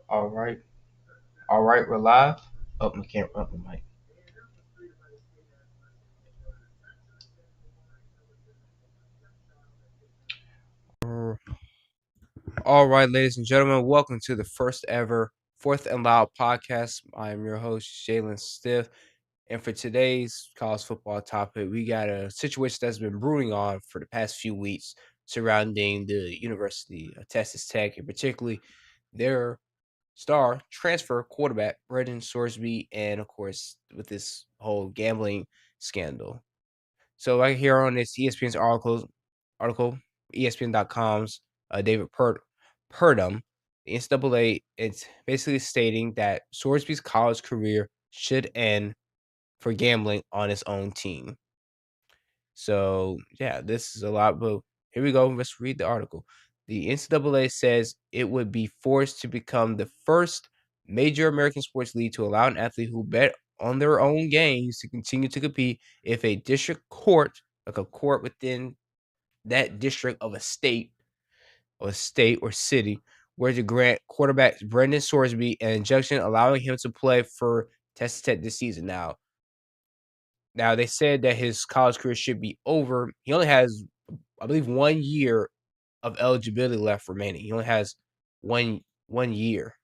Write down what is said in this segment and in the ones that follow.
All right. All right, we're live. Up my camera, up my mic. All right, ladies and gentlemen, welcome to the first ever Fourth and Loud podcast. I am your host, Jalen Stiff. And for today's college football topic, we got a situation that's been brewing on for the past few weeks surrounding the University of Texas Tech, and particularly their star transfer quarterback, Brendan Sorsby, and of course, with this whole gambling scandal. So right here on this ESPN's article, ESPN.com's David Purdom, the NCAA, it's basically stating that Sorsby's college career should end for gambling on his own team. So yeah, this is a lot, but here we go. Let's read the article. The NCAA says it would be forced to become the first major American sports league to allow an athlete who bet on their own games to continue to compete if a district court, like a court within that district of a state or city, were to grant quarterback Brendan Sorsby an injunction allowing him to play for Texas Tech this season. Now they said that his college career should be over. He only has, I believe, 1 year of eligibility left remaining. He only has one year.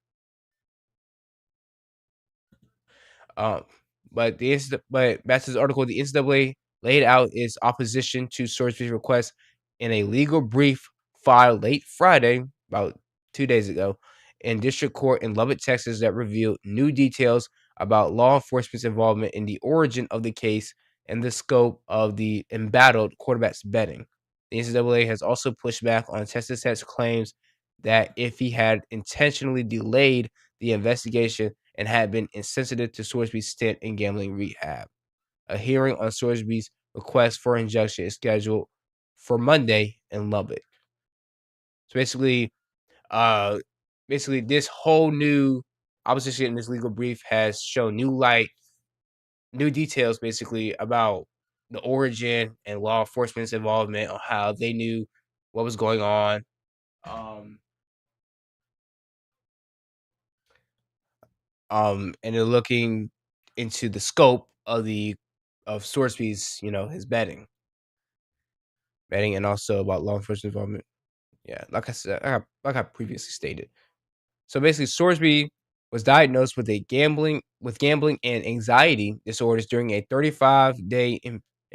Um, but back to this article, the NCAA laid out its opposition to Sorsby's request in a legal brief filed late Friday, about 2 days ago, in district court in Lubbock, Texas, that revealed new details about law enforcement's involvement in the origin of the case and the scope of the embattled quarterback's betting. The NCAA has also pushed back on Texas Tech's claims that if he had intentionally delayed the investigation and had been insensitive to Sorsby's stint in gambling rehab. A hearing on Sorsby's request for injunction is scheduled for Monday in Lubbock. So uh, basically, this whole new opposition in this legal brief has shown new details, basically about the origin and law enforcement's involvement on how they knew what was going on. Um, and they're looking into the scope of the of Sorsby's, his betting, and also about law enforcement involvement. Yeah, like I said, like I previously stated. So basically, Sorsby was diagnosed with gambling and anxiety disorders during a 35-day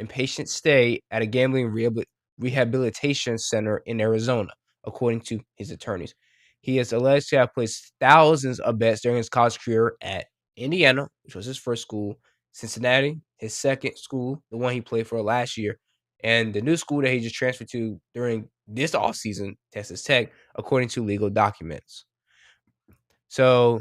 inpatient stay at a gambling rehabilitation center in Arizona, according to his attorneys. He is alleged to have placed thousands of bets during his college career at Indiana, which was his first school, Cincinnati, his second school, the one he played for last year, and the new school that he just transferred to during this offseason, Texas Tech, according to legal documents. So,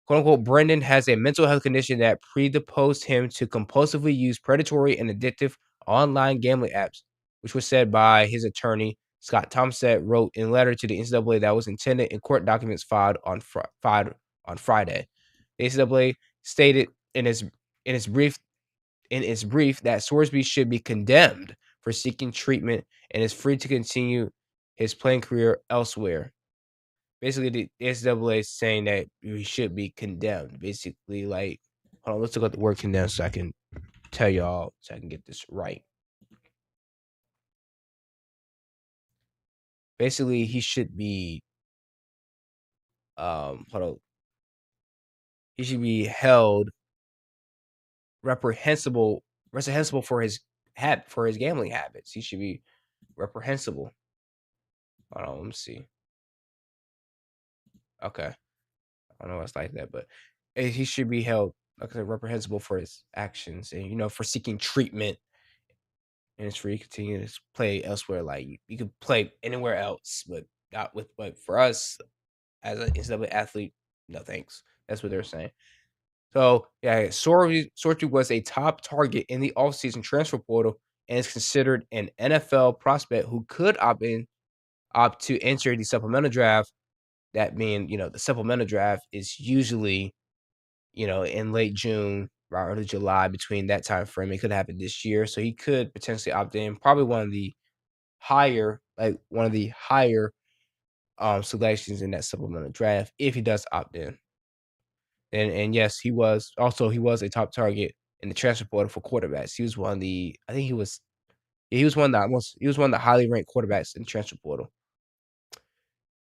quote unquote, Brendan has a mental health condition that predisposed him to compulsively use predatory and addictive online gambling apps, which was said by his attorney, Scott Thompson, wrote in a letter to the NCAA that was intended in court documents filed on Friday. The NCAA stated in its brief that Sorsby should be condemned for seeking treatment and is free to continue his playing career elsewhere. Basically, the NCAA is saying that he should be condemned. Basically, like, hold on, let's look at the word condemned so I can tell y'all, so I can get this right. Basically, he should be, hold on, he should be held reprehensible, for his gambling habits. He should be reprehensible. Hold on, let me see. Okay, I don't know what's like that, but he should be held, like I said, reprehensible for his actions and for seeking treatment, and it's free to continue to play elsewhere. Like you could play anywhere else, but not with. But for us as an NCAA athlete, no thanks. That's what they're saying. So yeah, Sortu was a top target in the offseason transfer portal and is considered an NFL prospect who could opt to enter the supplemental draft. That being, the supplemental draft is usually, in late June, right, early July, between that time frame. It could happen this year, so he could potentially opt in. Probably one of the higher selections in that supplemental draft if he does opt in. And yes, he was a top target in the transfer portal for quarterbacks. He was one of the I think he was one of the highly ranked quarterbacks in the transfer portal.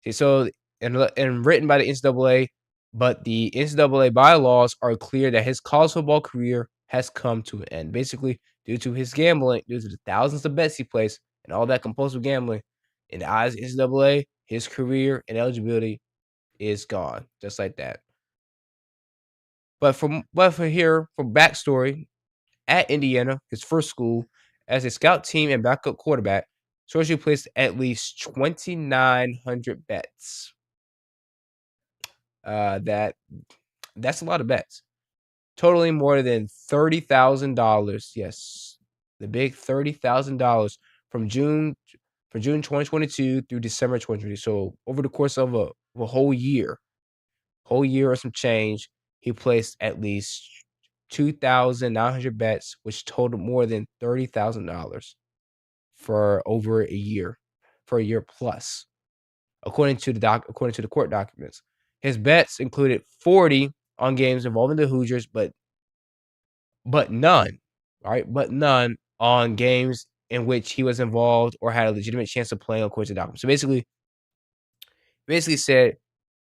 Okay, so and written by the NCAA, but the NCAA bylaws are clear that his college football career has come to an end. Basically, due to his gambling, due to the thousands of bets he placed and all that compulsive gambling, in the eyes of NCAA, his career and eligibility is gone, just like that. For backstory, at Indiana, his first school, as a scout team and backup quarterback, Sorsby placed at least 2,900 bets. That's a lot of bets, totaling more than $30,000. Yes, the big $30,000 from June 2022 through December 2020. So over the course of a whole year or some change, he placed at least 2,900 bets, which totaled more than $30,000 for over a year, for a year plus, according to the court documents. His bets included 40 on games involving the Hoosiers, but none, right? But none on games in which he was involved or had a legitimate chance of playing according to the documents. So basically said,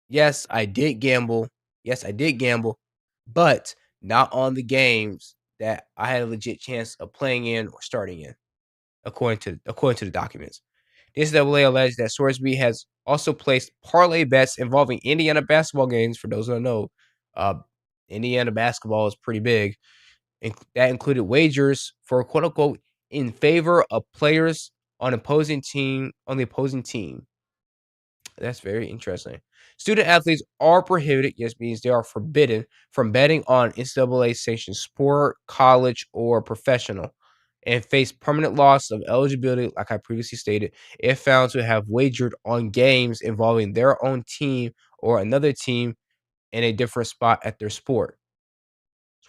yes, I did gamble. Yes, I did gamble, but not on the games that I had a legit chance of playing in or starting in, according to the documents. The NCAA alleged that Sorsby has also placed parlay bets involving Indiana basketball games. For those who don't know, uh, Indiana basketball is pretty big. That included wagers for quote unquote in favor of players on the opposing team. That's very interesting. Student athletes are prohibited, yes, means they are forbidden from betting on NCAA sanctioned sport, college, or professional, and face permanent loss of eligibility, like I previously stated, if found to have wagered on games involving their own team or another team in a different spot at their sport.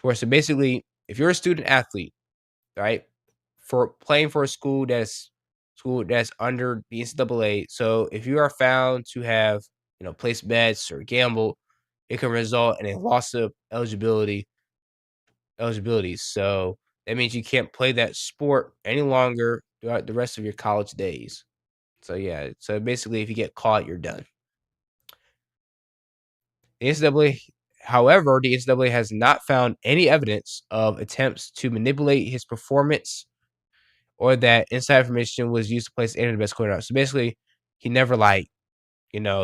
So basically, if you're a student athlete, right, for playing for a school that's under the NCAA. So if you are found to have, placed bets or gambled, it can result in a loss of eligibility. So that means you can't play that sport any longer throughout the rest of your college days. So yeah, so basically if you get caught, you're done. The NCAA, however, the NCAA has not found any evidence of attempts to manipulate his performance or that inside information was used to place any of the best quarterback. So basically, he never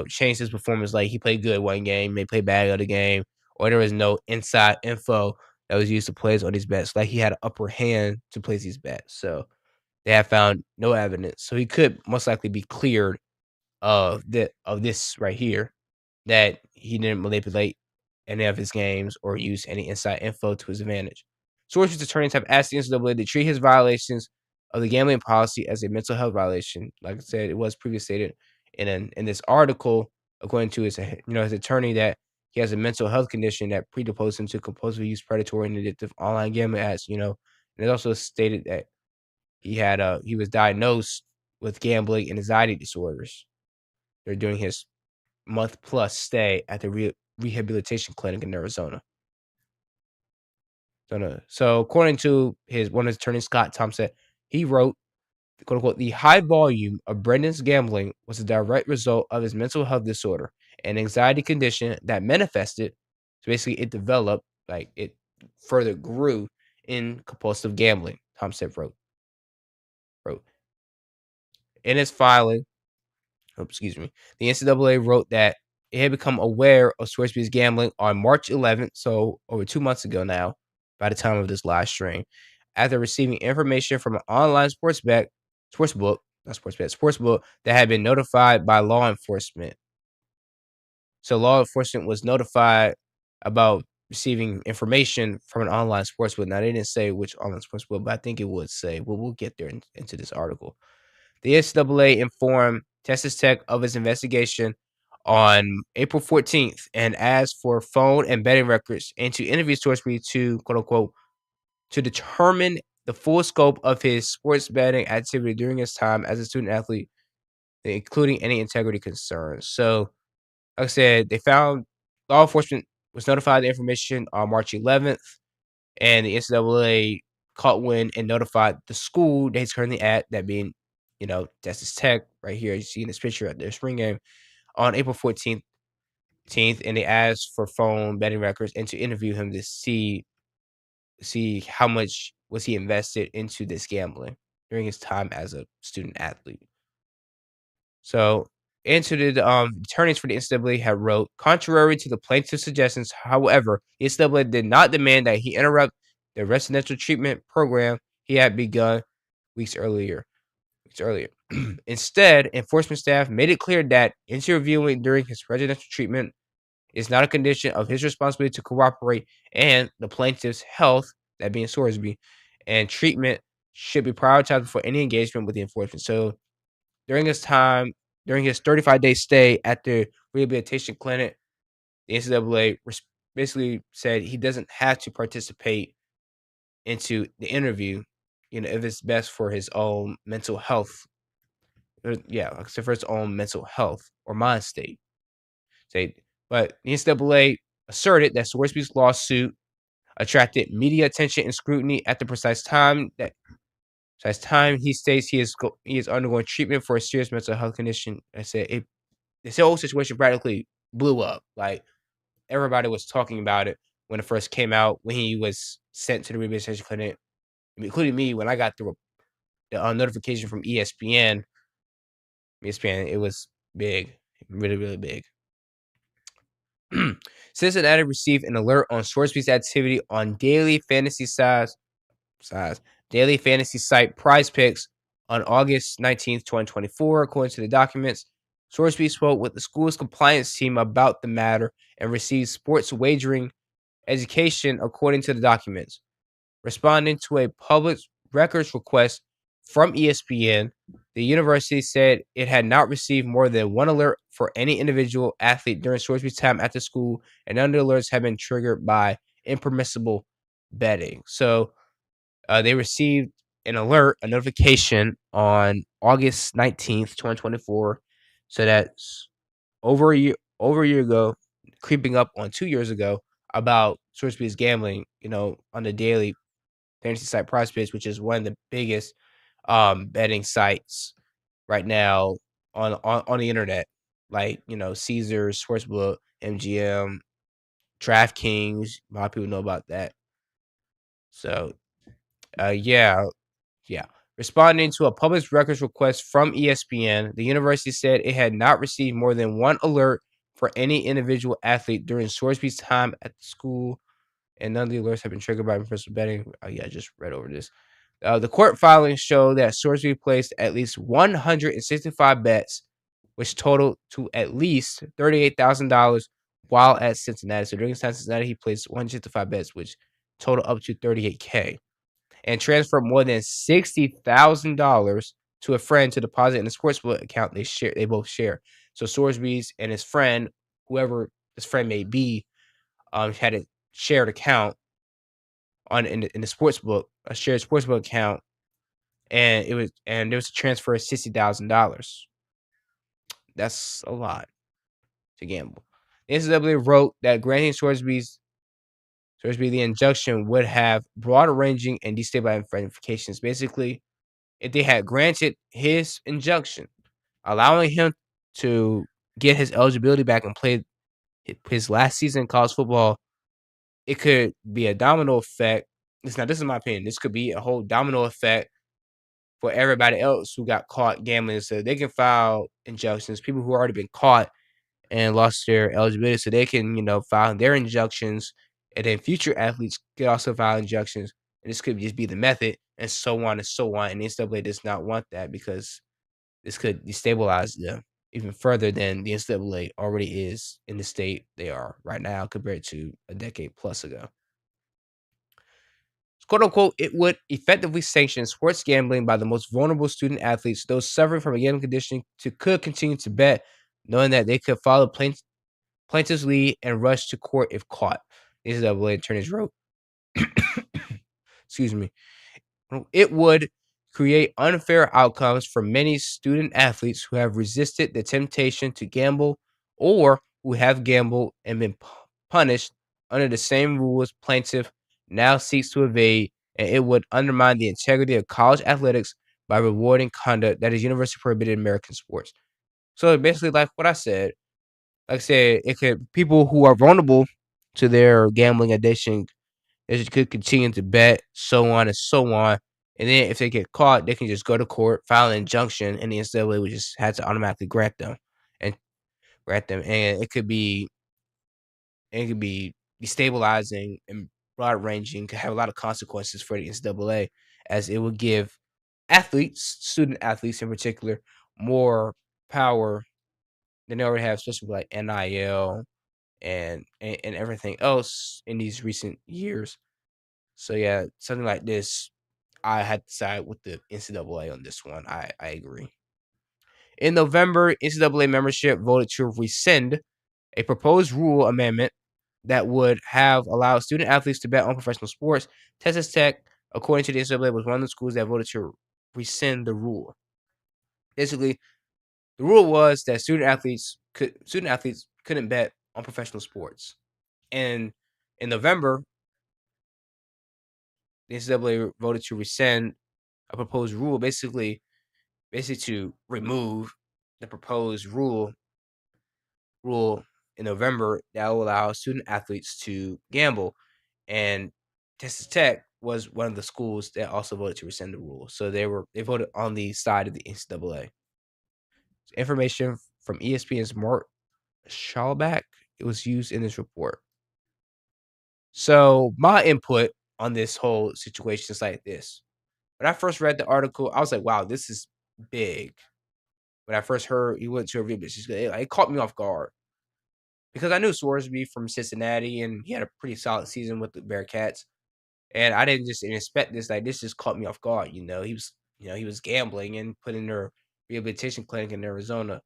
changed his performance. Like he played good one game, they played bad other game, or there was no inside info that was used to place on these bets. Like he had an upper hand to place these bets. So they have found no evidence. So he could most likely be cleared of this right here, that he didn't manipulate any of his games or use any inside info to his advantage. Sources attorneys have asked the NCAA to treat his violations of the gambling policy as a mental health violation. Like I said, it was previously stated in this article, according to his attorney, that he has a mental health condition that predisposes him to compulsively use predatory and addictive online gambling ads. And it also stated that he was diagnosed with gambling and anxiety disorders. They're doing his month plus stay at the rehabilitation clinic in Arizona. So according to one of his attorneys, Scott Thompson, he wrote, quote unquote, the high volume of Brendan's gambling was a direct result of his mental health disorder and anxiety condition that manifested. So basically it developed, like it further grew in compulsive gambling, Thompson wrote. In his filing, the NCAA wrote that it had become aware of Sorsby's gambling on March 11th, so over 2 months ago now, by the time of this live stream, after receiving information from an online sportsbook that had been notified by law enforcement. So law enforcement was notified about receiving information from an online sportsbook. Now they didn't say which online sportsbook, but I think it would say. Well, we'll get there into this article. The NCAA informed Texas Tech of its investigation on April 14th and asked for phone and betting records and to interview Sorsby to, quote unquote, to determine the full scope of his sports betting activity during his time as a student athlete including any integrity concerns. So, like I said, they found law enforcement was notified of the information on March 11th, and the NCAA caught wind and notified the school that he's currently at, that being, Texas Tech, right here. You see in this picture at their spring game on April 14th, and they asked for phone betting records and to interview him to see how much was he invested into this gambling during his time as a student athlete. So, into the attorneys for the NCAA had wrote, contrary to the plaintiff's suggestions, however, the NCAA did not demand that he interrupt the residential treatment program he had begun weeks earlier. Instead, enforcement staff made it clear that interviewing during his residential treatment is not a condition of his responsibility to cooperate, and the plaintiff's health, that being Sorsby, and treatment should be prioritized before any engagement with the enforcement. So during his time, during his 35-day stay at the rehabilitation clinic, the NCAA basically said he doesn't have to participate into the interview, if it's best for his own mental health. Yeah, like I said, for his own mental health or mind state. But the NCAA asserted that Swarsby's lawsuit attracted media attention and scrutiny at the precise time he states he is undergoing treatment for a serious mental health condition. I said this whole situation practically blew up. Like, everybody was talking about it when it first came out, when he was sent to the rehabilitation clinic, including me. When I got the notification from ESPN, it was big, really, really big. Cincinnati received an alert on Sorsby's activity on daily fantasy site Prize Picks on August 19th, 2024. According to the documents, Sorsby spoke with the school's compliance team about the matter and received sports wagering education, according to the documents. Responding to a public records request from ESPN, the university said it had not received more than one alert for any individual athlete during Sorsby's time at the school, and none of the alerts have been triggered by impermissible betting. So they received a notification on August 19th, 2024. So that's over a year ago, creeping up on 2 years ago, about Sorsby's gambling, on the daily fantasy site Prize Picks, which is one of the biggest betting sites right now on the internet. Like, Caesars, Sportsbook, MGM, DraftKings. A lot of people know about that. So, yeah. Responding to a public records request from ESPN, the university said it had not received more than one alert for any individual athlete during Sorsby's time at the school, and none of the alerts have been triggered by impermissible betting. I just read over this. The court filings show that Sorsby placed at least 165 bets, which totaled to at least $38,000 while at Cincinnati. So during his time at Cincinnati, he placed 165 bets, which totaled up to $38K, and transferred more than $60,000 to a friend to deposit in a sportsbook account they both share. So Sorsby's and his friend, whoever his friend may be, had a shared account in the sportsbook, a shared sportsbook account, and there was a transfer of $60,000. That's a lot to gamble. The NCAA wrote that granting Sorsby the injunction would have broader ranging and destabilizing ramifications. Basically, if they had granted his injunction, allowing him to get his eligibility back and play his last season in college football, it could be a domino effect. This is my opinion. This could be a whole domino effect for everybody else who got caught gambling. So they can file injunctions. People who already been caught and lost their eligibility, so they can, file their injunctions, and then future athletes could also file injunctions. And this could just be the method, and so on and so on. And the NCAA does not want that, because this could destabilize them even further than the NCAA already is in the state they are right now compared to a decade plus ago. Quote unquote, it would effectively sanction sports gambling by the most vulnerable student athletes, those suffering from a gambling condition, could continue to bet, knowing that they could follow plaintiff's lead and rush to court if caught. This is what attorneys wrote. Excuse me. It would create unfair outcomes for many student athletes who have resisted the temptation to gamble or who have gambled and been punished under the same rules plaintiff now seeks to evade, and it would undermine the integrity of college athletics by rewarding conduct that is universally prohibited in American sports. So basically, like I said, it could people who are vulnerable to their gambling addiction, they just could continue to bet, so on and so on. And then if they get caught, they can just go to court, file an injunction, and the NCAA would just have to automatically and grant them. And it could be destabilizing and broad ranging, could have a lot of consequences for the NCAA, as it would give athletes, student athletes in particular, more power than they already have, especially with like NIL and everything else in these recent years. So yeah, something like this, I had to side with the NCAA on this one. I agree. In November, NCAA membership voted to rescind a proposed rule amendment that would have allowed student athletes to bet on professional sports. Texas Tech, according to the NCAA, was one of the schools that voted to rescind the rule. Basically, the rule was that student athletes couldn't bet on professional sports. And in November, the NCAA voted to rescind a proposed rule, basically to remove the proposed rule in November that will allow student athletes to gamble. And Texas Tech was one of the schools that also voted to rescind the rule. So they voted on the side of the NCAA. Information from ESPN's Mark Schallback, it was used in this report. So my input on this whole situation is like this. When I first read the article, I was like, wow, this is big. When I first heard he went to a review, it caught me off guard because I knew Sorsby from Cincinnati and he had a pretty solid season with the Bearcats. And I didn't just expect this. Like, this just caught me off guard. He was gambling and put in their rehabilitation clinic in Arizona.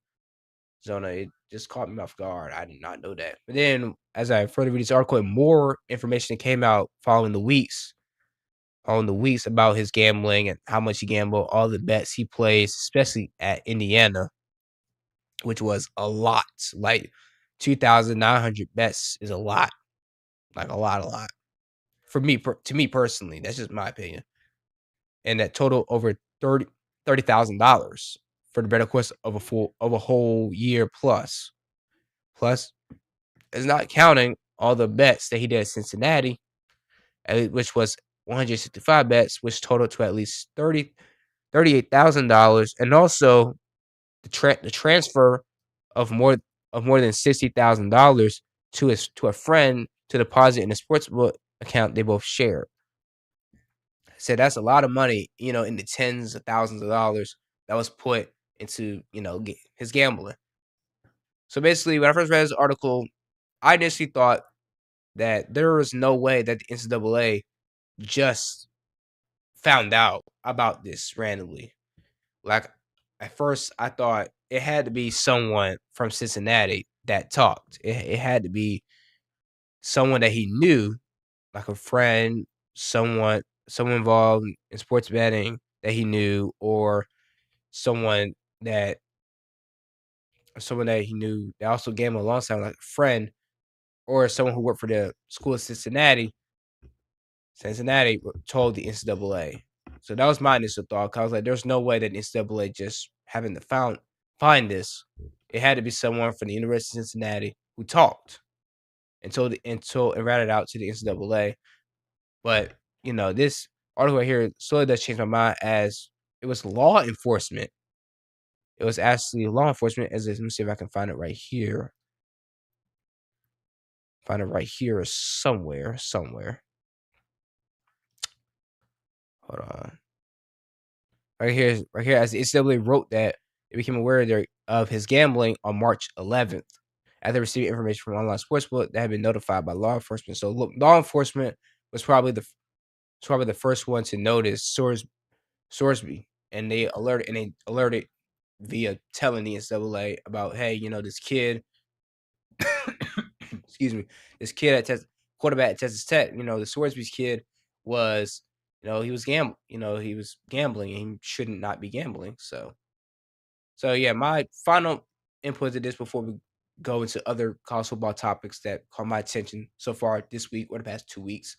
It just caught me off guard. I did not know that. But then, as I further read this article, more information came out following the weeks, about his gambling and how much he gambled, all the bets he plays, especially at Indiana, which was a lot. Like 2,900 bets is a lot, like a lot. For me, to me personally, that's just my opinion. And that total over $30,000 for the better course of a whole year plus. Plus, it's not counting all the bets that he did at Cincinnati, which was 165 bets, which totaled to at least $38,000, and also the transfer of more than $60,000 to a friend to deposit in a sportsbook account they both shared. So that's a lot of money, in the tens of thousands of dollars that was put into, his gambling. So basically, when I first read this article, I initially thought that there was no way that the NCAA just found out about this randomly. Like, at first, I thought it had to be someone from Cincinnati that talked. It had to be someone that he knew, like a friend, someone involved in sports betting that he knew, or someone that someone that he knew that also gambled alongside, like a friend, or someone who worked for the school of Cincinnati told the NCAA. So that was my initial thought. 'Cause I was like, there's no way that the NCAA just having to find this. It had to be someone from the University of Cincinnati who talked and ratted out to the NCAA. But this article right here slowly does change my mind, as it was law enforcement. It was actually law enforcement. Let me see if I can find it right here. Find it right here somewhere. Hold on. Right here, as the NCAA wrote that they became aware of his gambling on March 11th after receiving information from online sportsbook that had been notified by law enforcement. So look, law enforcement was probably the first one to notice Sorsby, and they alerted via telling the NCAA about, hey, this kid, excuse me, this kid quarterback at Texas Tech, the Sorsby's kid was he was he was gambling, and he shouldn't not be gambling. So yeah, my final input to this before we go into other college football topics that caught my attention so far this week or the past 2 weeks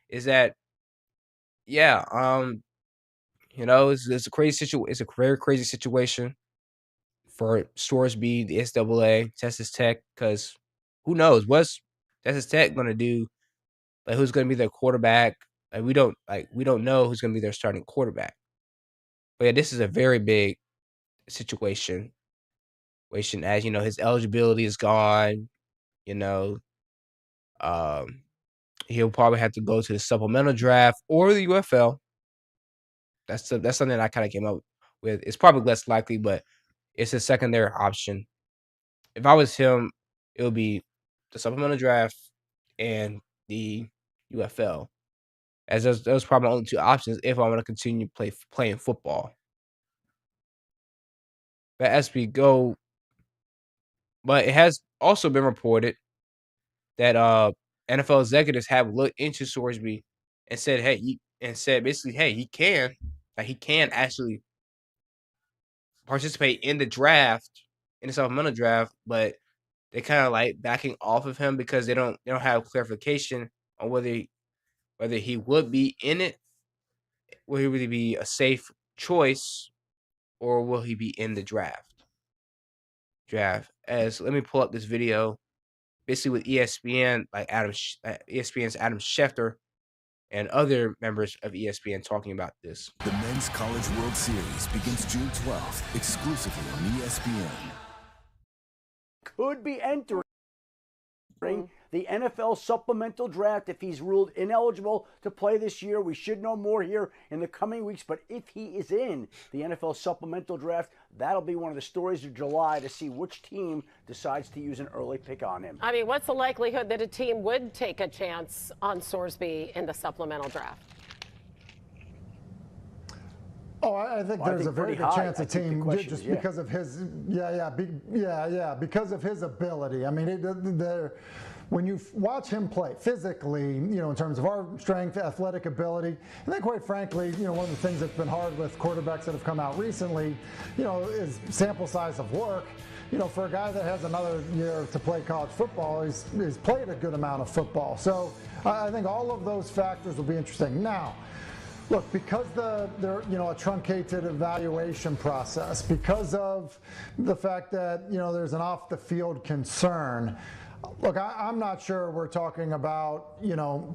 is that yeah, it's a it's a very crazy situation for Sorsby, the SAA, Texas Tech, because who knows what's Texas Tech gonna do? Like, who's gonna be their quarterback? We don't know who's gonna be their starting quarterback. But yeah, this is a very big situation. As his eligibility is gone. You know, um, he'll probably have to go to the supplemental draft or the UFL. That's something I kind of came up with. It's probably less likely, but it's a secondary option. If I was him, it would be the supplemental draft and the UFL, as those probably my only two options if I want to continue playing football. But as we go, but it has also been reported that NFL executives have looked into Sorsby and said, basically, hey, he can actually participate in the draft, in the supplemental draft, but they kind of like backing off of him because they don't have clarification on whether he would be in it, will he really be a safe choice, or will he be in the draft. As let me pull up this video, basically with ESPN, like ESPN's Adam Schefter and other members of ESPN talking about this. The Men's College World Series begins June 12th, exclusively on ESPN. Could be entering the NFL supplemental draft if he's ruled ineligible to play this year. We should know more here in the coming weeks, but if he is in the NFL supplemental draft, that'll be one of the stories of July to see which team decides to use an early pick on him. I mean, what's the likelihood that a team would take a chance on Sorsby in the supplemental draft? Oh, I think there's a very good chance a team just because of his, because of his ability. I mean, when you watch him play physically, in terms of our strength, athletic ability, and then quite frankly, one of the things that's been hard with quarterbacks that have come out recently, is sample size of work. For a guy that has another year to play college football, he's played a good amount of football. So I think all of those factors will be interesting. Now, look, because they're a truncated evaluation process, because of the fact that there's an off-the-field concern. Look, I'm not sure we're talking about,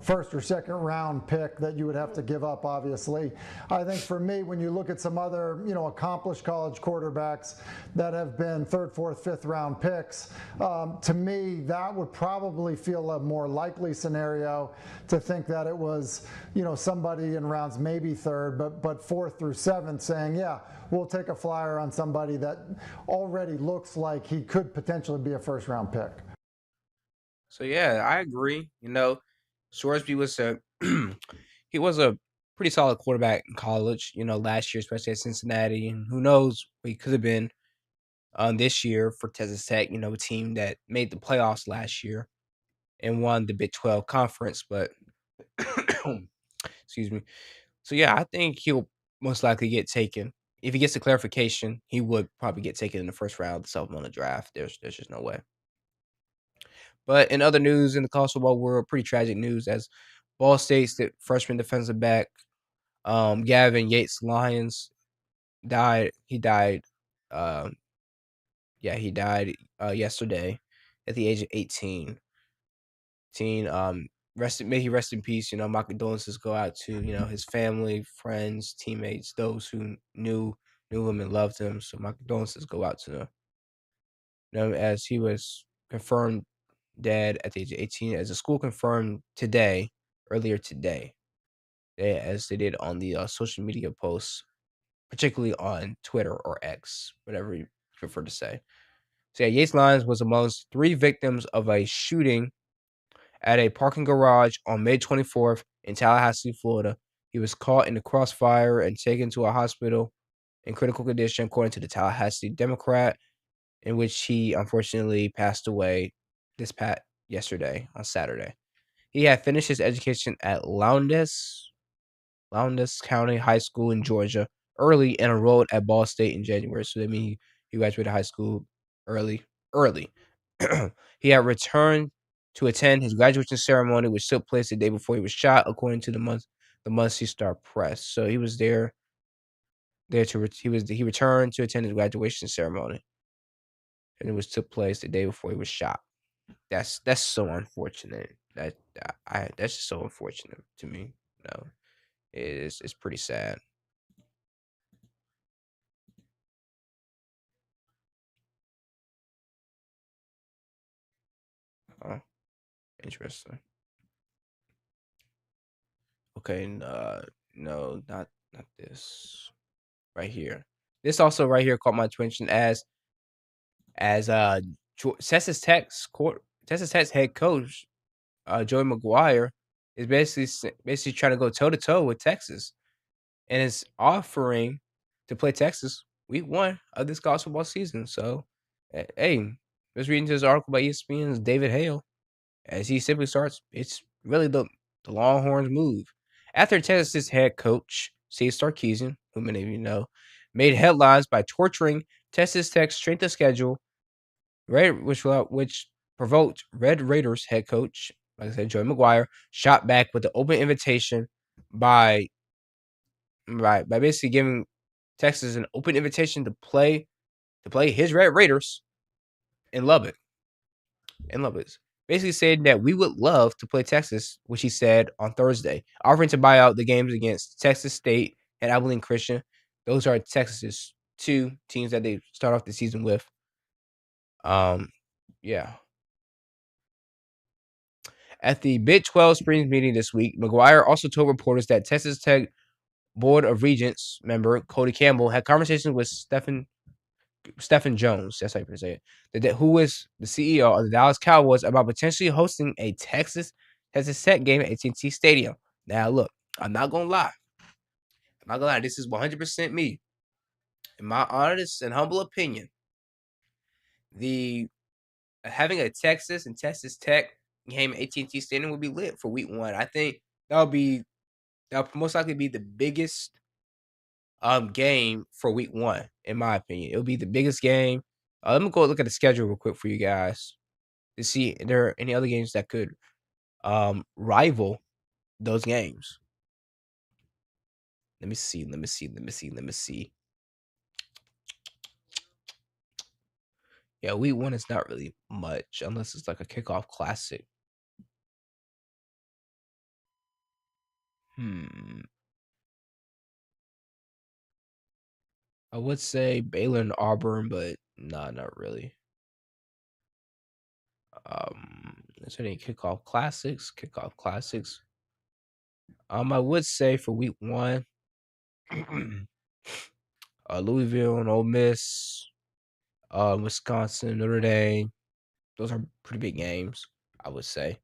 first or second round pick that you would have to give up, obviously. I think for me, when you look at some other, accomplished college quarterbacks that have been third, fourth, fifth round picks, to me, that would probably feel a more likely scenario to think that it was, somebody in rounds maybe third, but fourth through seventh saying, yeah, we'll take a flyer on somebody that already looks like he could potentially be a first round pick. So yeah, I agree. Sorsby was he was a pretty solid quarterback in college. Last year, especially at Cincinnati, and who knows what he could have been this year for Texas Tech. A team that made the playoffs last year and won the Big 12 conference. But excuse me. So yeah, I think he'll most likely get taken. If he gets the clarification, he would probably get taken in the first round of the supplemental draft. There's just no way. But in other news in the college football world, pretty tragic news as Ball State's freshman defensive back, Gavin Yates Lyons, died. He died. He died yesterday at the age of 18. May he rest in peace. My condolences go out to his family, friends, teammates, those who knew him and loved him. So my condolences go out to them as he was confirmed dead at the age of 18, as the school confirmed earlier today, as they did on the social media posts, particularly on Twitter or X, whatever you prefer to say. So yeah, Yates Lyons was amongst 3 victims of a shooting at a parking garage on May 24th in Tallahassee, Florida. He was caught in the crossfire and taken to a hospital in critical condition, according to the Tallahassee Democrat, in which he unfortunately passed away yesterday on Saturday. He had finished his education at Lowndes Lowndes County High School in Georgia early and enrolled at Ball State in January. So that means he graduated high school early. He had returned to attend his graduation ceremony, which took place the day before he was shot, according to the Muncie Star Press. So he was there to he returned to attend his graduation ceremony, and it was took place the day before he was shot. That's so unfortunate. That's just so unfortunate to me. No, it's pretty sad. Oh, interesting. Okay, no, not this right here. This also right here caught my attention as Texas Tech's head coach Joey McGuire is basically trying to go toe to toe with Texas and is offering to play Texas week 1 of this college football season. So, hey, just reading this article by ESPN's David Hale, as he simply starts, it's really the Longhorns' move. After Texas head coach Steve Sarkisian, who many of you know, made headlines by torturing Texas Tech's strength of schedule, which provoked Red Raiders head coach, like I said, Joey McGuire, shot back with the open invitation by basically giving Texas an open invitation to play his Red Raiders in Lubbock. Basically saying that we would love to play Texas, which he said on Thursday, offering to buy out the games against Texas State and Abilene Christian. Those are Texas's 2 teams that they start off the season with. Yeah. At the Big 12 Springs meeting this week, McGuire also told reporters that Texas Tech Board of Regents member Cody Campbell had conversations with Stephen Jones, that's how you say it, who is the CEO of the Dallas Cowboys, about potentially hosting a Texas Tech game at AT&T Stadium. Now, look, I'm not gonna lie. This is 100% me. In my honest and humble opinion, the having a Texas and Texas Tech game at AT&T Stadium would be lit for week 1. I think that'll most likely be the biggest game for week 1, in my opinion. It'll be the biggest game. Let me go look at the schedule real quick for you guys to see if there are any other games that could rival those games. Let me see. Yeah, week 1 is not really much unless it's like a kickoff classic. I would say Baylor and Auburn, but nah, not really. Is there any kickoff classics? I would say for week 1, Louisville and Ole Miss, Wisconsin, Notre Dame. Those are pretty big games, I would say.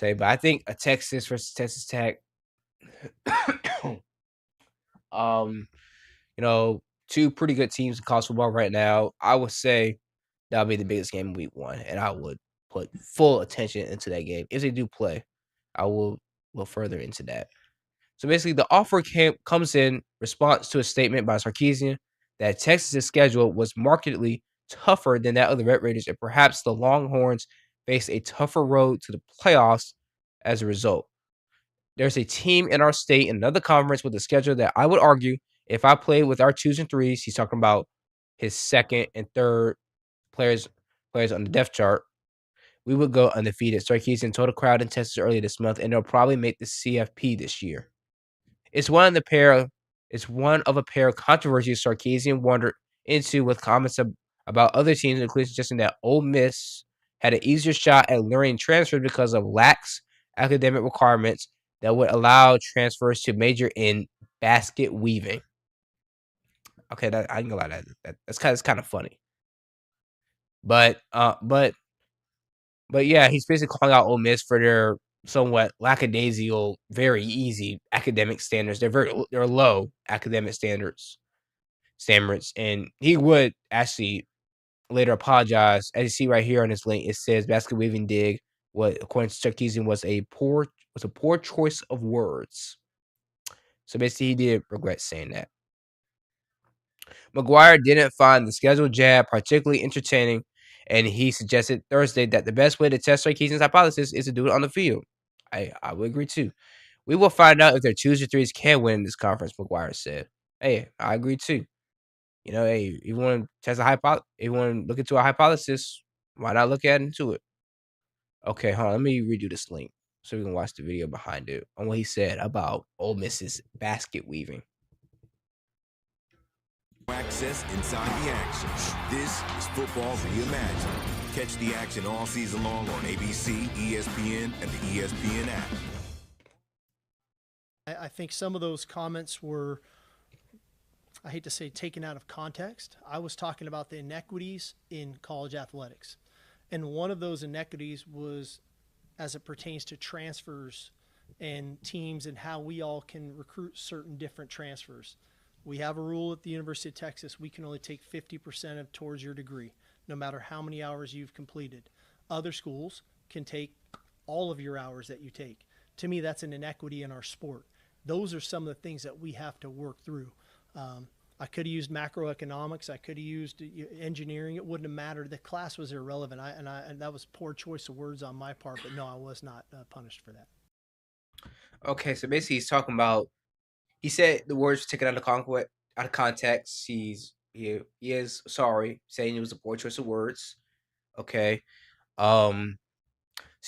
But I think a Texas versus Texas Tech, you know, 2 pretty good teams in college football right now. I would say that'll be the biggest game in week 1, and I would put full attention into that game. If they do play, I will look further into that. So basically, the offer comes in response to a statement by Sarkisian that Texas' schedule was markedly tougher than that of the Red Raiders, and perhaps the Longhorns face a tougher road to the playoffs as a result. There's a team in our state in another conference with a schedule that I would argue, if I played with our 2s and 3s, he's talking about his 2nd and 3rd players on the depth chart, we would go undefeated. Sarkisian told a crowd in Texas earlier this month, and they'll probably make the CFP this year. It's one of a pair of controversies Sarkisian wandered into with comments about other teams, including suggesting that Ole Miss had an easier shot at luring transfers because of lax academic requirements that would allow transfers to major in basket weaving. Okay, that I can go like that. That's kind of funny. But yeah, he's basically calling out Ole Miss for their somewhat lackadaisical, very easy academic standards. They're low academic standards, and he would actually later apologize. As you see right here on this link, it says basket weaving dig. What according to Sarkisian was a poor choice of words. So basically, he did regret saying that. McGuire didn't find the scheduled jab particularly entertaining, and he suggested Thursday that the best way to test Sarkisian's hypothesis is to do it on the field. I would agree too. We will find out if their 2s or 3s can win in this conference, McGuire said. Hey, I agree too. Hey, if you want to test if you want to look into a hypothesis, why not look into it? Okay, hold on. Let me redo this link so we can watch the video behind it on what he said about Ole Miss's basket weaving. Access inside the action. This is Football Reimagined. Catch the action all season long on ABC, ESPN, and the ESPN app. I think some of those comments were, I hate to say, taken out of context. I was talking about the inequities in college athletics. And one of those inequities was as it pertains to transfers and teams and how we all can recruit certain different transfers. We have a rule at the University of Texas. We can only take 50% of towards your degree, no matter how many hours you've completed. Other schools can take all of your hours that you take. To me, that's an inequity in our sport. Those are some of the things that we have to work through. I could have used macroeconomics. I could have used engineering. It wouldn't have mattered. The class was irrelevant. And that was poor choice of words on my part. But no, I was not punished for that. Okay, so basically he's talking about, he said the words were taken out of context. He is sorry, saying it was a poor choice of words. Okay. So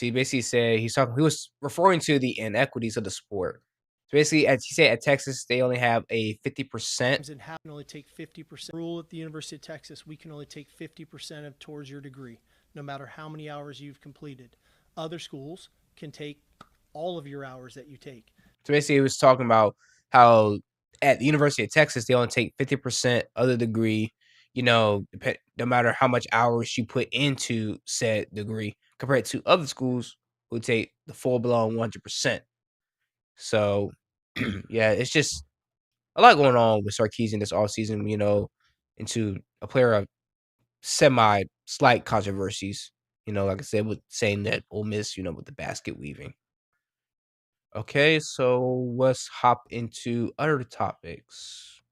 he basically said he was referring to the inequities of the sport. So basically, as he said, at Texas, they only have a 50%. And can only take 50%. Rule at the University of Texas, we can only take 50% of towards your degree, no matter how many hours you've completed. Other schools can take all of your hours that you take. So basically, he was talking about how at the University of Texas, they only take 50% of the degree, no matter how much hours you put into said degree, compared to other schools who take the full-blown 100%. So, yeah, it's just a lot going on with Sarkisian this offseason, into a player of slight controversies, like I said, with saying that Ole Miss, with the basket weaving. Okay, so let's hop into other topics.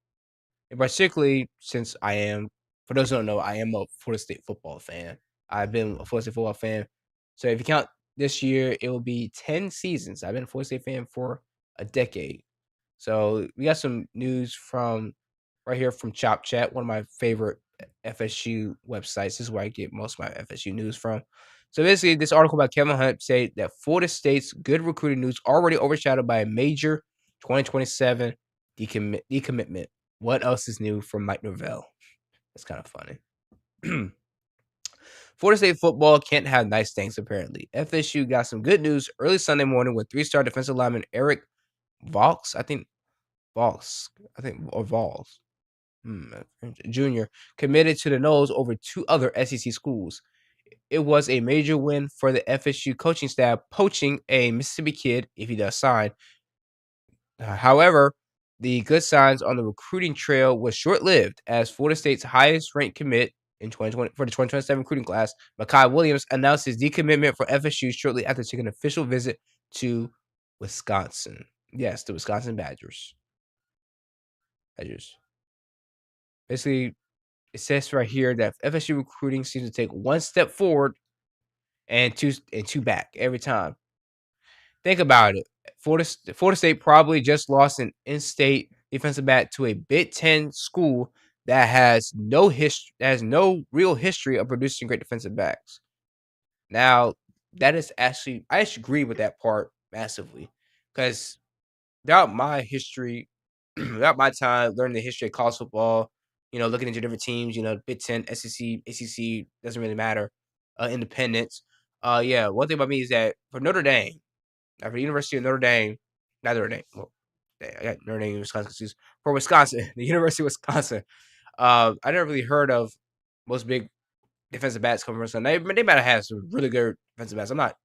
And particularly since for those who don't know, I am a Florida State football fan. I've been a Florida State football fan. So if you count this year, it will be 10 seasons. I've been a Florida State fan for a decade. So we got some news from right here from Chop Chat, one of my favorite FSU websites. This is where I get most of my FSU news from. So basically, this article by Kevin Hunt said that Florida State's good recruiting news already overshadowed by a major 2027 decommitment. What else is new from Mike Norvell? That's kind of funny. Florida State football can't have nice things, apparently. FSU got some good news early Sunday morning when 3-star defensive lineman Eric Vols, or Vols, Jr. committed to the Noles over 2 other SEC schools. It was a major win for the FSU coaching staff, poaching a Mississippi kid if he does sign. However, the good signs on the recruiting trail was short-lived as Florida State's highest-ranked commit in 2020 for the 2027 recruiting class, Mekhi Williams, announced his decommitment for FSU shortly after taking an official visit to Wisconsin. Yes, the Wisconsin Badgers. Basically, it says right here that FSU recruiting seems to take one step forward and two back every time. Think about it. Florida State probably just lost an in-state defensive back to a Big Ten school that has no real history of producing great defensive backs. Now, that is I actually agree with that part massively, because throughout my history, throughout my time learning the history of college football, looking into different teams, Big Ten, SEC, ACC, doesn't really matter, independents. One thing about me is that for Notre Dame, for the University of Notre Dame, not Notre Dame, well, I got Notre Dame, Wisconsin, for Wisconsin, the University of Wisconsin, I never really heard of most big defensive backs coming from Wisconsin. They might have had some really good defensive backs. I'm not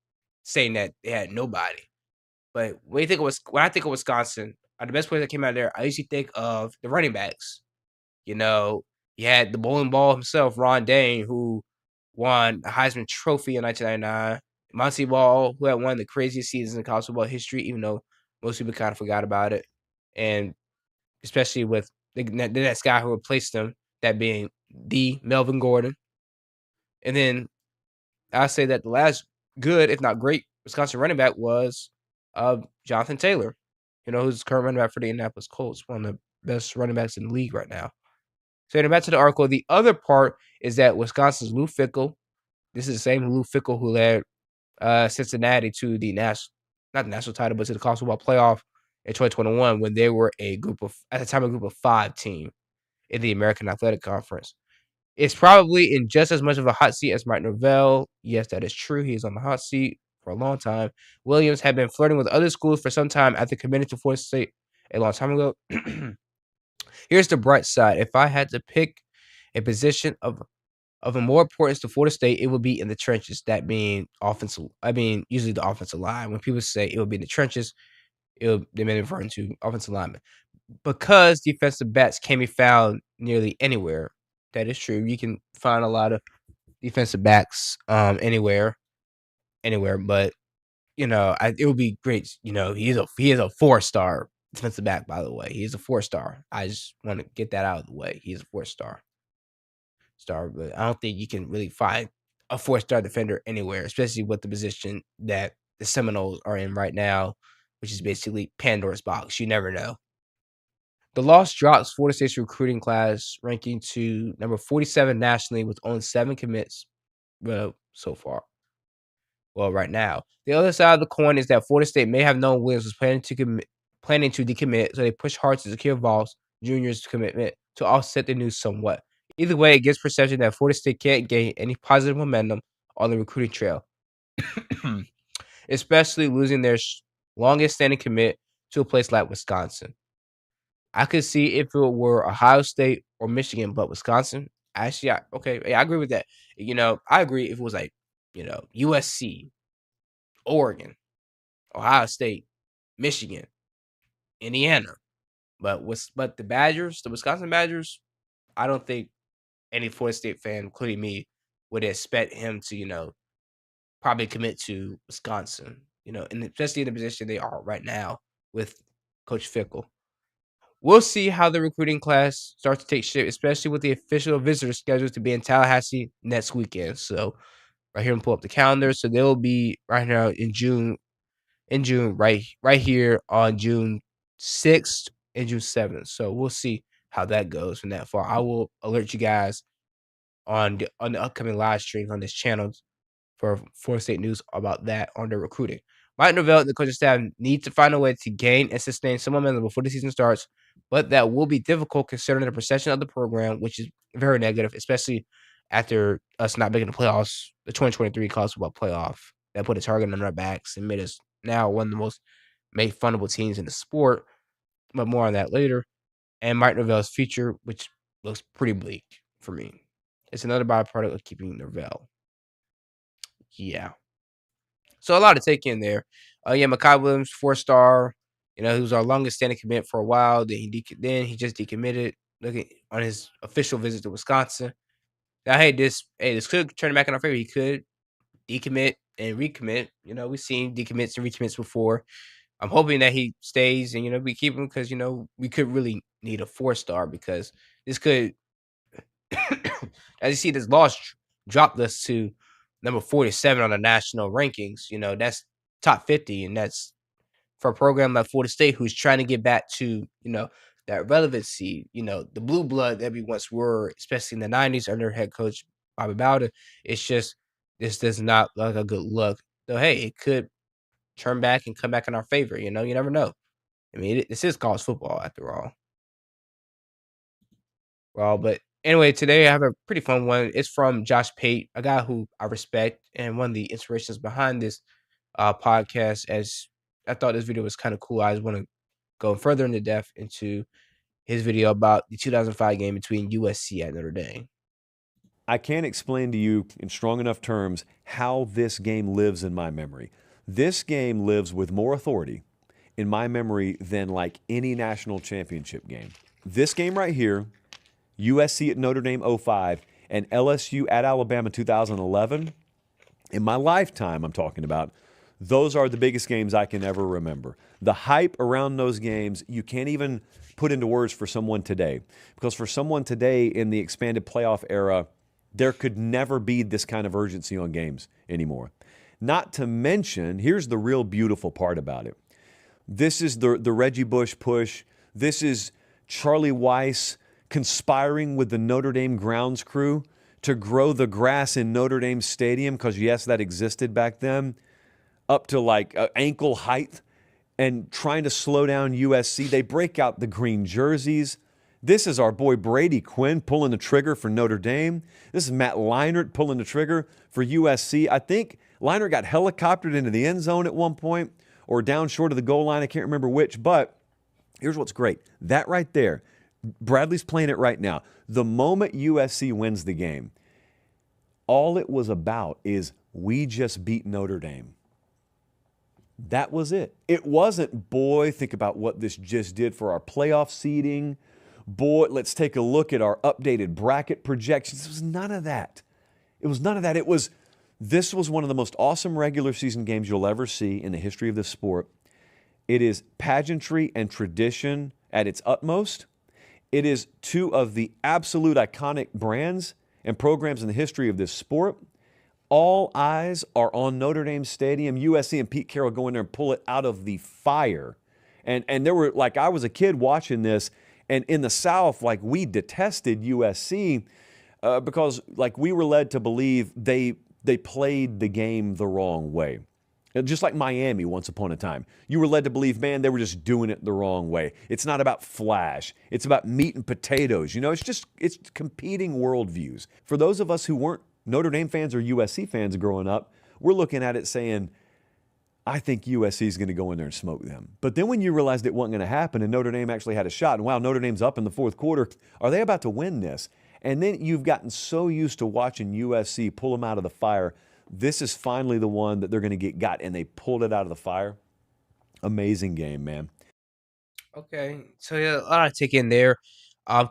saying that they had nobody. But when I think of Wisconsin, the best players that came out of there, I usually think of the running backs. You had the bowling ball himself, Ron Dane, who won a Heisman Trophy in 1999. Monty Ball, who had one of the craziest seasons in college football history, even though most people kind of forgot about it. and especially with the next guy who replaced him, that being the Melvin Gordon. And then I say that the last good, if not great, Wisconsin running back was Jonathan Taylor, who's the current running back for the Indianapolis Colts, one of the best running backs in the league right now. So back to the article, the other part is that Wisconsin's Lou Fickell, this is the same Lou Fickell who led Cincinnati to the not the national title, but to the college football playoff in 2021 when they were at the time a group of 5 team in the American Athletic Conference. It's probably in just as much of a hot seat as Mike Norvell. Yes, that is true. He's on the hot seat for a long time. Williams had been flirting with other schools for some time after committing to Florida State a long time ago. Here's the bright side. If I had to pick a position of a more importance to Florida State, it would be in the trenches. That being usually the offensive line. When people say it would be in the trenches, they may refer to offensive linemen. Because defensive backs can be found nearly anywhere. That is true. You can find a lot of defensive backs anywhere. But it would be great. He is a 4-star defensive back. By the way, he is a 4-star. I just want to get that out of the way. He's a 4-star. But I don't think you can really find a 4-star defender anywhere, especially with the position that the Seminoles are in right now, which is basically Pandora's box. You never know. The loss drops Florida State's recruiting class ranking to number 47 nationally with only 7 commits so far. Well, right now. The other side of the coin is that Florida State may have known Williams was planning to decommit, so they pushed hard to secure Vols Jr.'s commitment to offset the news somewhat. Either way, it gives perception that Florida State can't gain any positive momentum on the recruiting trail, especially losing their longest standing commit to a place like Wisconsin. I could see if it were Ohio State or Michigan, but Wisconsin, actually, I agree with that. I agree if it was like, USC, Oregon, Ohio State, Michigan, Indiana. But the Wisconsin Badgers, I don't think any Florida State fan, including me, would expect him to, probably commit to Wisconsin, and especially in the position they are right now with Coach Fickell. We'll see how the recruiting class starts to take shape, especially with the official visitors scheduled to be in Tallahassee next weekend. So right here, and pull up the calendar. So they'll be right now in June, right here on June 6th and June 7th. So we'll see how that goes from that far. I will alert you guys on the upcoming live stream on this channel for Florida State news about that on their recruiting. Mike Norvell and the coaching staff need to find a way to gain and sustain some momentum before the season starts, but that will be difficult considering the perception of the program, which is very negative, especially after us not making the playoffs, the 2023 college football playoff that put a target on our backs and made us now one of the most made funnable teams in the sport. But more on that later. And Mike Norvell's future, which looks pretty bleak for me. It's another byproduct of keeping Norvell. Yeah. So a lot to take in there. Makai Williams, 4-star. He was our longest standing commit for a while. Then he just decommitted. Looking on his official visit to Wisconsin. Now, this could turn back in our favor. He could decommit and recommit. We've seen decommits and recommits before. I'm hoping that he stays and we keep him because we could really need a 4-star because this could, as you see, this loss dropped us to number 47 on the national rankings. That's top 50, and that's for a program like Florida State who's trying to get back to that relevancy. The blue blood that we once were, especially in the 90s under head coach Bobby Bowden. It's just this does not look like a good look. So hey, it could turn back and come back in our favor. You never know. I mean, this is college football after all. Well, but anyway, today I have a pretty fun one. It's from Josh Pate, a guy who I respect and one of the inspirations behind this podcast. As I thought this video was kind of cool. I just want to go further into depth into his video about the 2005 game between USC and Notre Dame. I can't explain to you in strong enough terms how this game lives in my memory. This game lives with more authority in my memory than like any national championship game. This game right here, USC at Notre Dame 05 and LSU at Alabama 2011, in my lifetime I'm talking about, Those are the biggest games I can ever remember. The hype around those games, you can't even put into words for someone today. Because for someone today in the expanded playoff era, there could never be this kind of urgency on games anymore. Not to mention, here's the real beautiful part about it. This is the Reggie Bush push. This is Charlie Weiss conspiring with the Notre Dame grounds crew to grow the grass in Notre Dame Stadium, because, yes, that existed back then, up to like ankle height, and trying to slow down USC. They break out the green jerseys. This is our boy Brady Quinn pulling the trigger for Notre Dame. This is Matt Leinart pulling the trigger for USC. I think Leinart got helicoptered into the end zone at one point, or down short of the goal line. I can't remember which, but here's what's great. That right there, Bradley's playing it right now. The moment USC wins the game, all it was about is we just beat Notre Dame. That was it. It wasn't, boy, think about what this just did for our playoff seeding. Boy, let's take a look at our updated bracket projections. It was none of that. It was none of that. This was one of the most awesome regular season games you'll ever see in the history of this sport. It is pageantry and tradition at its utmost. It is two of the absolute iconic brands and programs in the history of this sport. All eyes are on Notre Dame Stadium. USC and Pete Carroll go in there and pull it out of the fire. And there were, like, I was a kid watching this, and in the South, like, we detested USC because, like, we were led to believe they played the game the wrong way. Just like Miami once upon a time. You were led to believe, man, they were just doing it the wrong way. It's not about flash. It's about meat and potatoes. You know, it's competing worldviews. For those of us who weren't Notre Dame fans or USC fans growing up, we're looking at it saying, I think USC is going to go in there and smoke them. But then when you realized it wasn't going to happen and Notre Dame actually had a shot, and wow, Notre Dame's up in the fourth quarter, are they about to win this? And then you've gotten so used to watching USC pull them out of the fire. This is finally the one that they're going to got, and they pulled it out of the fire. Amazing game, man. Okay, so yeah, a lot to take in there.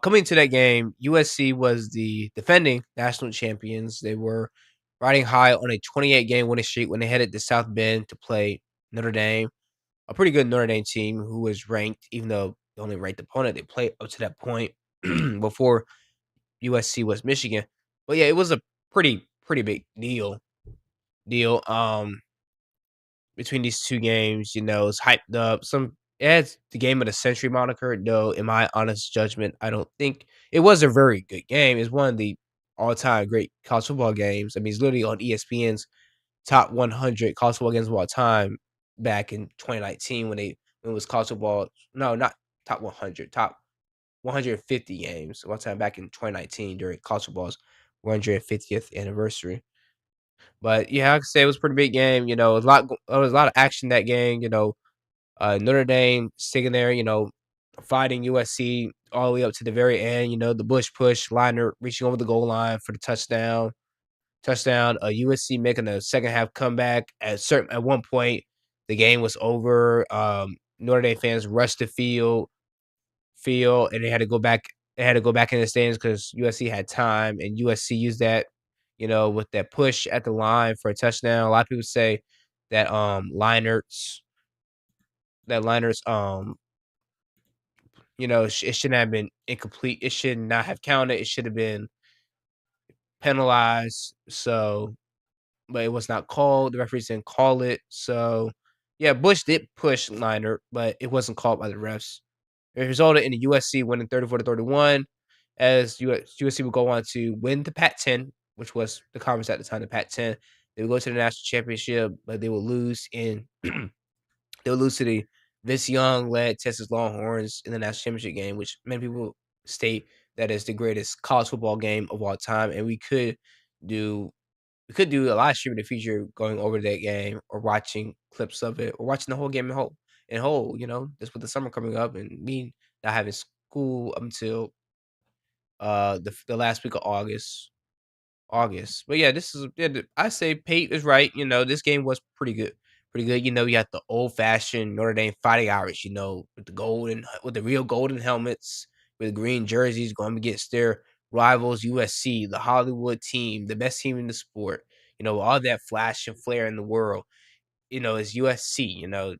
Coming into that game, USC was the defending national champions. They were riding high on a 28-game winning streak when they headed to South Bend to play Notre Dame, a pretty good Notre Dame team who was ranked, even though the only ranked opponent they played up to that point before USC was Michigan. But yeah, it was a pretty big deal. Between these two games, you know, it's hyped up. It has the game of the century moniker, though. In my honest judgment, I don't think it was a very good game. It's one of the all-time great college football games. I mean, it's literally on ESPN's top 100 college football games of all time back in 2019 when it was college football. No, not top 100, top 150 games of all time back in 2019 during college football's 150th anniversary. But yeah, I could say it was a pretty big game. You know, there was a lot of action that game. You know, Notre Dame sticking there. You know, fighting USC all the way up to the very end. You know, the Bush push, Liner reaching over the goal line for the touchdown. USC making a second half comeback. At one point, the game was over. Notre Dame fans rushed the field, and they had to go back. They had to go back in the stands because USC had time, and USC used that, you know, with that push at the line for a touchdown. A lot of people say that Liner's you know, it shouldn't have been incomplete. It should not have counted. It should have been penalized. So, but it was not called. The referees didn't call it. So, yeah, Bush did push Liner, but it wasn't called by the refs. It resulted in the USC winning 34-31, as USC would go on to win the Pac-10, which was the conference at the time, the Pac-10. They would go to the national championship, but they would lose to the Vince Young-led Texas Longhorns in the national championship game, which many people state that is the greatest college football game of all time. And do a live stream in the future going over that game or watching clips of it or watching the whole game in whole, you know, just with the summer coming up and me not having school until the last week of August. But yeah, I say Pate is right. You know, this game was pretty good. Pretty good. You know, you got the old fashioned Notre Dame Fighting Irish, you know, with the real golden helmets, with green jerseys going against their rivals USC, the Hollywood team, the best team in the sport, you know, all that flash and flair in the world. is USC.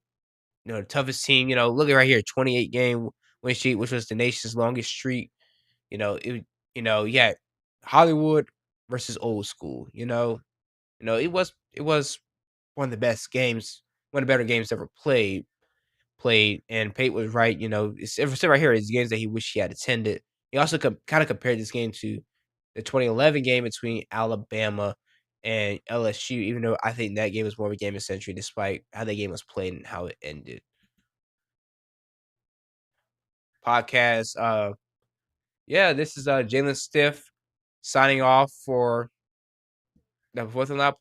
The toughest team. Look at right here, 28-game win streak, which was the nation's longest streak. Yeah, Hollywood versus old school. It was one of the best games, one of the better games ever played, and Pate was right. It's right here is games that he wished he had attended. He also kind of compared this game to the 2011 game between Alabama and LSU, even though I think that game was more of a game of century, despite how that game was played and how it ended. Podcast. Yeah, this is Jalen Stiff signing off for the Fourth and Loud